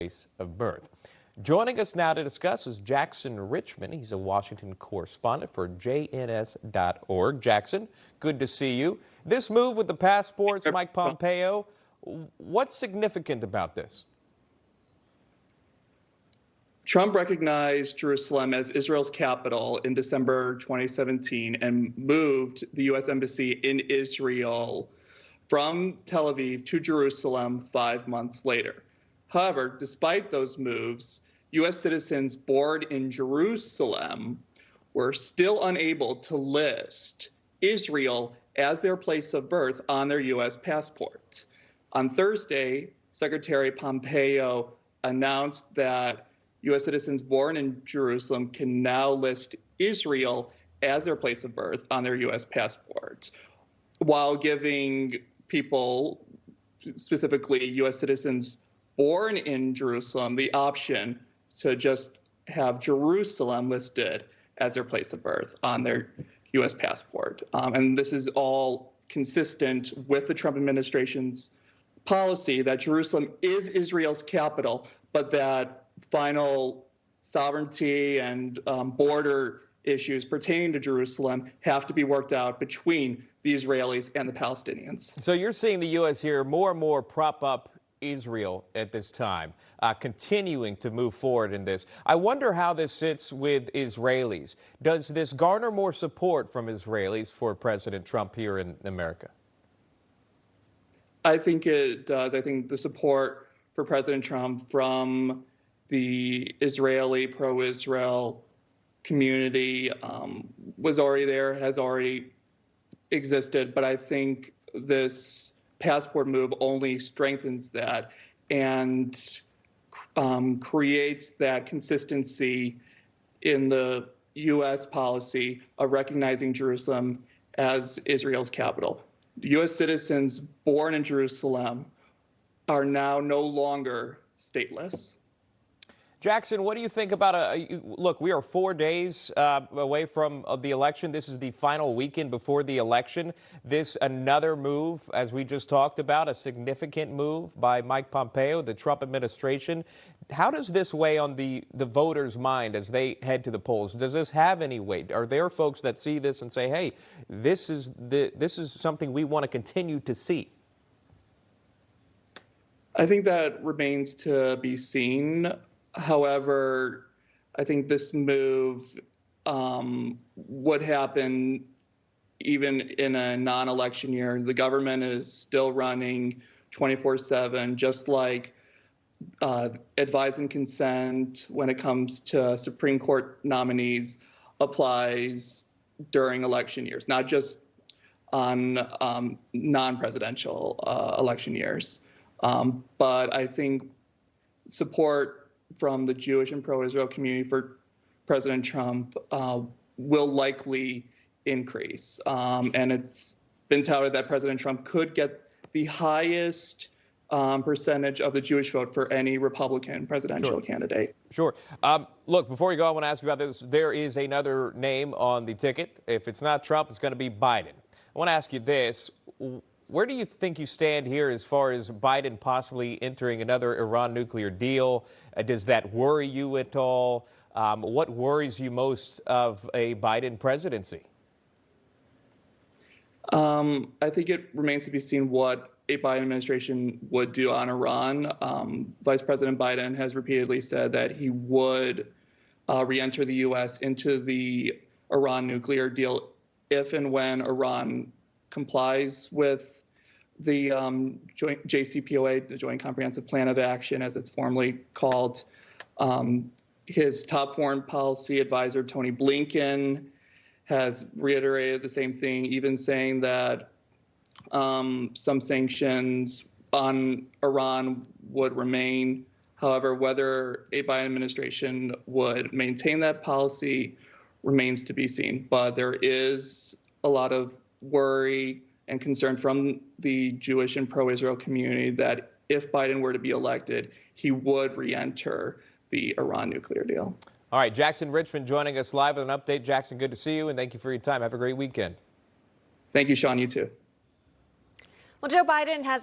place of birth. Joining us now to discuss is Jackson Richman. He's a Washington correspondent for JNS.org. Jackson, good to see you. This move with the passports, Mike Pompeo, what's significant about this? Trump recognized Jerusalem as Israel's capital in December 2017 and moved the U.S. Embassy in Israel from Tel Aviv to Jerusalem 5 months later. However, despite those moves, U.S. citizens born in Jerusalem were still unable to list Israel as their place of birth on their U.S. passport. On Thursday, Secretary Pompeo announced that U.S. citizens born in Jerusalem can now list Israel as their place of birth on their U.S. passport, while giving people, specifically U.S. citizens born in Jerusalem, the option to just have Jerusalem listed as their place of birth on their U.S. passport. And this is all consistent with the Trump administration's policy that Jerusalem is Israel's capital, but that final sovereignty and border issues pertaining to Jerusalem have to be worked out between the Israelis and the Palestinians. So you're seeing the U.S. here more and more prop up Israel at this time, continuing to move forward in this. I wonder how this sits with Israelis. Does this garner more support from Israelis for President Trump here in America? I think it does. I think the support for President Trump from the Israeli pro-Israel community was already there, has already existed, but I think this passport move only strengthens that and creates that consistency in the U.S. policy of recognizing Jerusalem as Israel's capital. U.S. citizens born in Jerusalem are now no longer stateless. Jackson, what do you think about look, we are 4 days away from the election. This is the final weekend before the election. This another move, as we just talked about, a significant move by Mike Pompeo, the Trump administration. How does this weigh on the voters' mind as they head to the polls? Does this have any weight? Are there folks that see this and say, hey, this is something we want to continue to see? I think that remains to be seen. However, I think this move would happen even in a non-election year. The government is still running 24/7, just like advise and consent when it comes to Supreme Court nominees applies during election years, not just on non-presidential election years. But I think support from the Jewish and pro-Israel community for President Trump will likely increase. And it's been touted that President Trump could get the highest percentage of the Jewish vote for any Republican presidential candidate. Sure. Look, before we go, I want to ask you about this. There is another name on the ticket. If it's not Trump, it's going to be Biden. I want to ask you this. Where do you think you stand here as far as Biden possibly entering another Iran nuclear deal? Does that worry you at all? What worries you most of a Biden presidency? I think it remains to be seen what a Biden administration would do on Iran. Vice President Biden has repeatedly said that he would re-enter the U.S. into the Iran nuclear deal if and when Iran complies with the joint JCPOA, the Joint Comprehensive Plan of Action, as it's formally called. His top foreign policy advisor, Tony Blinken, has reiterated the same thing, even saying that some sanctions on Iran would remain. However, whether a Biden administration would maintain that policy remains to be seen. But there is a lot of worry and concern from the Jewish and pro-Israel community that if Biden were to be elected, he would re-enter the Iran nuclear deal. All right, Jackson Richman joining us live with an update. Jackson, good to see you, and thank you for your time. Have a great weekend. Thank you, Sean. You too. Well, Joe Biden has